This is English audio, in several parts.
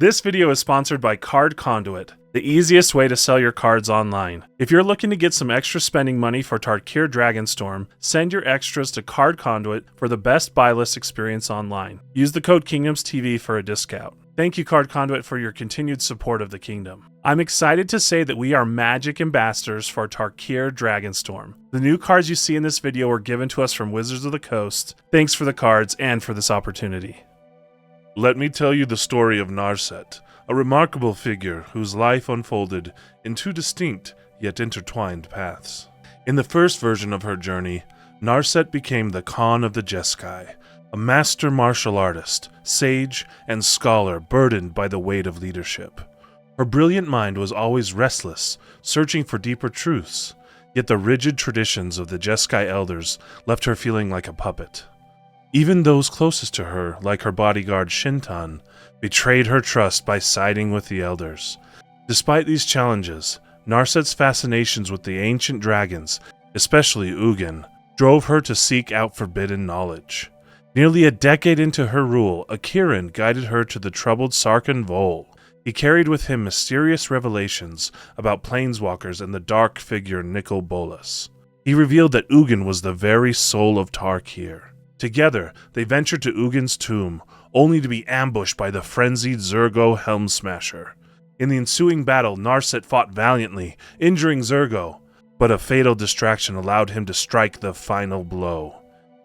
This video is sponsored by Card Conduit, the easiest way to sell your cards online. If you're looking to get some extra spending money for Tarkir Dragonstorm, send your extras to Card Conduit for the best buy list experience online. Use the code KingdomsTV for a discount. Thank you, Card Conduit, for your continued support of the kingdom. I'm excited to say that we are Magic Ambassadors for Tarkir Dragonstorm. The new cards you see in this video were given to us from Wizards of the Coast. Thanks for the cards and for this opportunity. Let me tell you the story of Narset, a remarkable figure whose life unfolded in two distinct yet intertwined paths. In the first version of her journey, Narset became the Khan of the Jeskai, a master martial artist, sage, and scholar burdened by the weight of leadership. Her brilliant mind was always restless, searching for deeper truths, yet the rigid traditions of the Jeskai elders left her feeling like a puppet. Even those closest to her, like her bodyguard Shintan, betrayed her trust by siding with the elders. Despite these challenges, Narset's fascinations with the ancient dragons, especially Ugin, drove her to seek out forbidden knowledge. Nearly a decade into her rule, a Kirin guided her to the troubled Sarkhan Vol. He carried with him mysterious revelations about planeswalkers and the dark figure Nicol Bolas. He revealed that Ugin was the very soul of Tarkir. Together, they ventured to Ugin's tomb, only to be ambushed by the frenzied Zurgo Helmsmasher. In the ensuing battle, Narset fought valiantly, injuring Zurgo, but a fatal distraction allowed him to strike the final blow.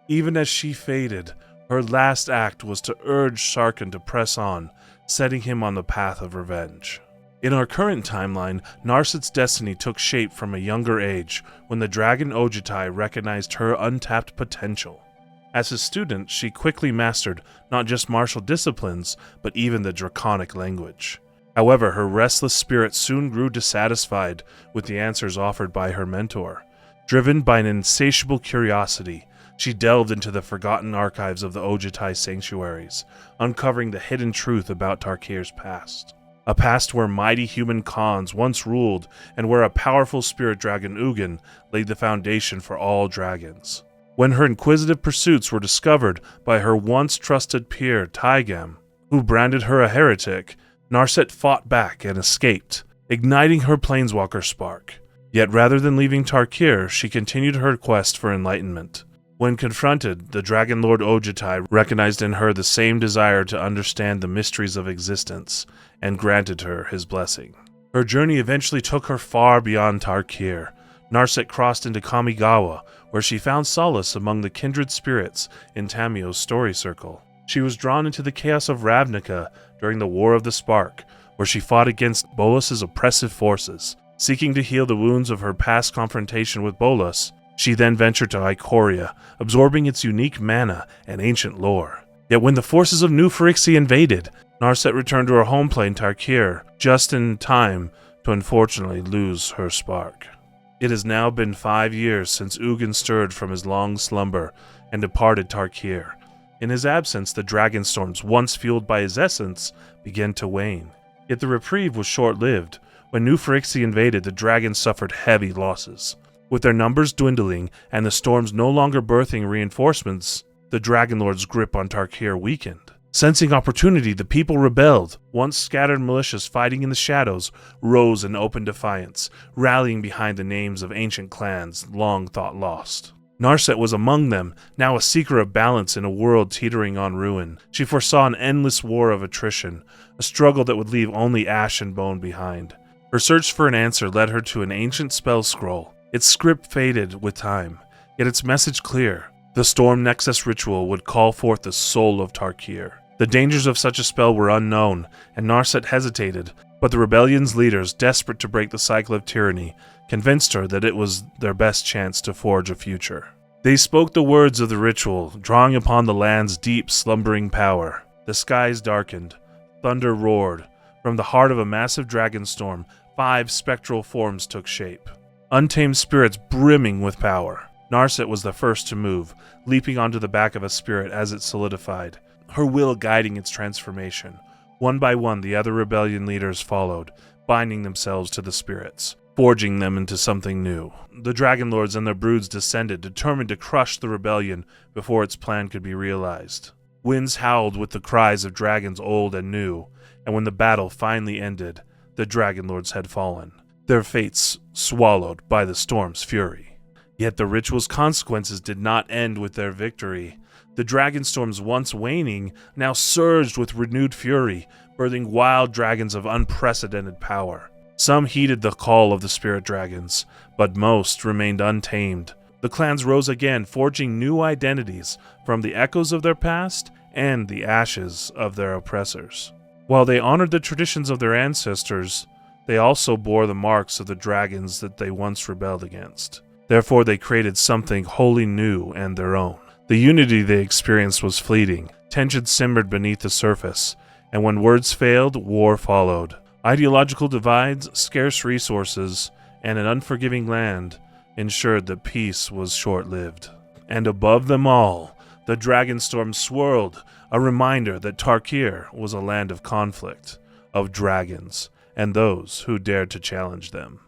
Even as she faded, her last act was to urge Sarkhan to press on, setting him on the path of revenge. In our current timeline, Narset's destiny took shape from a younger age, when the dragon Ojutai recognized her untapped potential. As a student, she quickly mastered not just martial disciplines, but even the draconic language. However, her restless spirit soon grew dissatisfied with the answers offered by her mentor. Driven by an insatiable curiosity, she delved into the forgotten archives of the Ojutai sanctuaries, uncovering the hidden truth about Tarkir's past. A past where mighty human Khans once ruled, and where a powerful spirit dragon Ugin laid the foundation for all dragons. When her inquisitive pursuits were discovered by her once trusted peer Taigam, who branded her a heretic, Narset fought back and escaped, igniting her planeswalker spark. Yet rather than leaving Tarkir, she continued her quest for enlightenment. When confronted, the Dragon Lord Ojutai recognized in her the same desire to understand the mysteries of existence, and granted her his blessing. Her journey eventually took her far beyond Tarkir. Narset crossed into Kamigawa, where she found solace among the kindred spirits in Tamio's story circle. She was drawn into the chaos of Ravnica during the War of the Spark, where she fought against Bolas's oppressive forces. Seeking to heal the wounds of her past confrontation with Bolas, she then ventured to Ikoria, absorbing its unique mana and ancient lore. Yet when the forces of New Phyrexia invaded, Narset returned to her home plane Tarkir, just in time to unfortunately lose her spark. It has now been 5 years since Ugin stirred from his long slumber and departed Tarkir. In his absence, the Dragonstorms, once fueled by his essence, began to wane. Yet the reprieve was short-lived. When New Phyrexia invaded, the dragons suffered heavy losses. With their numbers dwindling and the storms no longer birthing reinforcements, the Dragonlord's grip on Tarkir weakened. Sensing opportunity, the people rebelled. Once scattered militias fighting in the shadows rose in open defiance, rallying behind the names of ancient clans long thought lost. Narset was among them, now a seeker of balance in a world teetering on ruin. She foresaw an endless war of attrition, a struggle that would leave only ash and bone behind. Her search for an answer led her to an ancient spell scroll. Its script faded with time, yet its message clear. The Storm Nexus ritual would call forth the soul of Tarkir. The dangers of such a spell were unknown, and Narset hesitated, but the rebellion's leaders, desperate to break the cycle of tyranny, convinced her that it was their best chance to forge a future. They spoke the words of the ritual, drawing upon the land's deep, slumbering power. The skies darkened. Thunder roared. From the heart of a massive dragonstorm, 5 spectral forms took shape. Untamed spirits brimming with power. Narset was the first to move, leaping onto the back of a spirit as it solidified, her will guiding its transformation. One by one, the other rebellion leaders followed, binding themselves to the spirits, forging them into something new. The Dragonlords and their broods descended, determined to crush the rebellion before its plan could be realized. Winds howled with the cries of dragons old and new, and when the battle finally ended, the Dragon Lords had fallen, their fates swallowed by the storm's fury. Yet the ritual's consequences did not end with their victory. The Dragonstorms, once waning, now surged with renewed fury, birthing wild dragons of unprecedented power. Some heeded the call of the spirit dragons, but most remained untamed. The clans rose again, forging new identities from the echoes of their past and the ashes of their oppressors. While they honored the traditions of their ancestors, they also bore the marks of the dragons that they once rebelled against. Therefore, they created something wholly new and their own. The unity they experienced was fleeting. Tension simmered beneath the surface, and when words failed, war followed. Ideological divides, scarce resources, and an unforgiving land ensured that peace was short-lived. And above them all, the Dragonstorm swirled, a reminder that Tarkir was a land of conflict, of dragons, and those who dared to challenge them.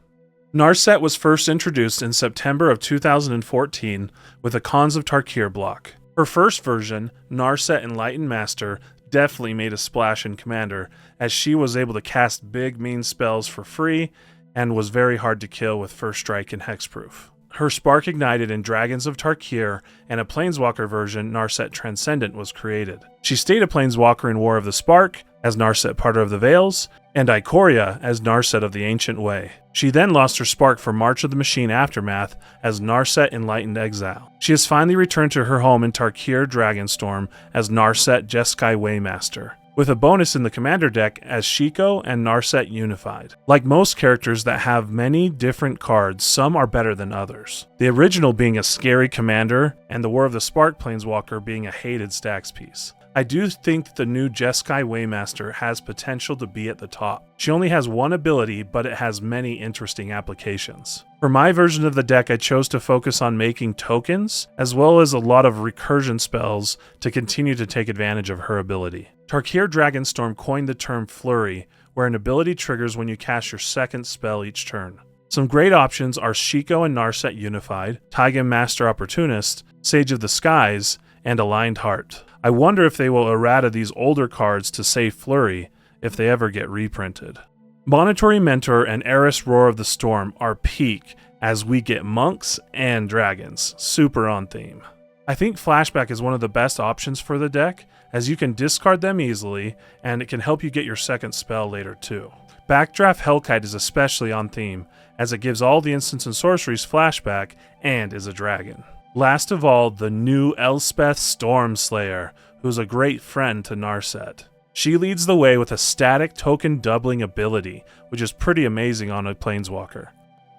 Narset was first introduced in September of 2014 with a Khans of Tarkir block. Her first version, Narset Enlightened Master, definitely made a splash in Commander, as she was able to cast big mean spells for free and was very hard to kill with First Strike and Hexproof. Her spark ignited in Dragons of Tarkir, and a Planeswalker version, Narset Transcendent, was created. She stayed a Planeswalker in War of the Spark, as Narset Parter of the Veils, and Ikoria as Narset of the Ancient Way. She then lost her spark for March of the Machine Aftermath as Narset Enlightened Exile. She has finally returned to her home in Tarkir Dragonstorm as Narset Jeskai Waymaster, with a bonus in the commander deck as Shiko and Narset Unified. Like most characters that have many different cards, some are better than others. The original being a scary commander, and the War of the Spark Planeswalker being a hated stacks piece. I do think the new Jeskai Waymaster has potential to be at the top. She only has one ability, but it has many interesting applications. For my version of the deck, I chose to focus on making tokens, as well as a lot of recursion spells to continue to take advantage of her ability. Tarkir Dragonstorm coined the term Flurry, where an ability triggers when you cast your second spell each turn. Some great options are Shiko and Narset Unified, Taigam Master Opportunist, Sage of the Skies, and Aligned Heart. I wonder if they will errata these older cards to save Flurry if they ever get reprinted. Monitory Mentor and Eris Roar of the Storm are peak as we get monks and dragons, super on theme. I think Flashback is one of the best options for the deck, as you can discard them easily and it can help you get your second spell later too. Backdraft Hellkite is especially on theme, as it gives all the instants and sorceries flashback and is a dragon. Last of all, the new Elspeth Stormslayer, who's a great friend to Narset. She leads the way with a static token doubling ability, which is pretty amazing on a Planeswalker.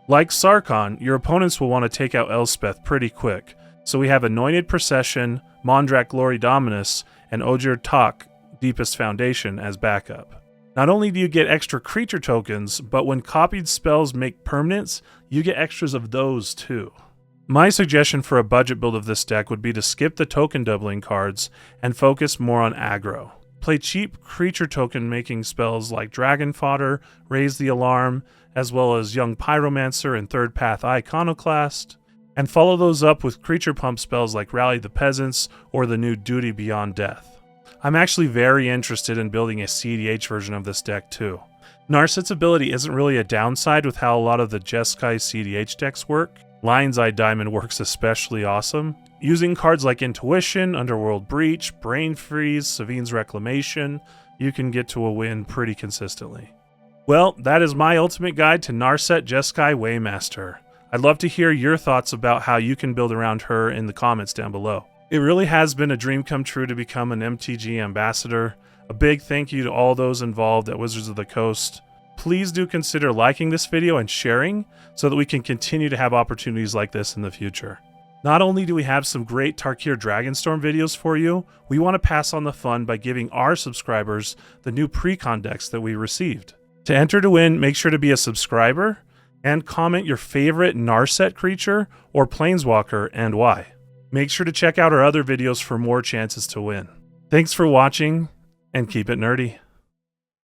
Like Sarkhan, your opponents will want to take out Elspeth pretty quick, so we have Anointed Procession, Mondrak Glory Dominus, and Ojir Tak Deepest Foundation as backup. Not only do you get extra creature tokens, but when copied spells make permanents, you get extras of those too. My suggestion for a budget build of this deck would be to skip the token doubling cards and focus more on aggro. Play cheap creature token making spells like Dragon Fodder, Raise the Alarm, as well as Young Pyromancer and Third Path Iconoclast, and follow those up with creature pump spells like Rally the Peasants or the new Duty Beyond Death. I'm actually very interested in building a CDH version of this deck too. Narset's ability isn't really a downside with how a lot of the Jeskai CDH decks work. Lion's Eye Diamond works especially awesome. Using cards like Intuition, Underworld Breach, Brain Freeze, Savine's Reclamation, you can get to a win pretty consistently. Well, that is my ultimate guide to Narset Jeskai Waymaster. I'd love to hear your thoughts about how you can build around her in the comments down below. It really has been a dream come true to become an MTG ambassador. A big thank you to all those involved at Wizards of the Coast. Please do consider liking this video and sharing so that we can continue to have opportunities like this in the future. Not only do we have some great Tarkir Dragonstorm videos for you, we want to pass on the fun by giving our subscribers the new pre-con decks that we received. To enter to win, make sure to be a subscriber and comment your favorite Narset creature or Planeswalker and why. Make sure to check out our other videos for more chances to win. Thanks for watching and keep it nerdy.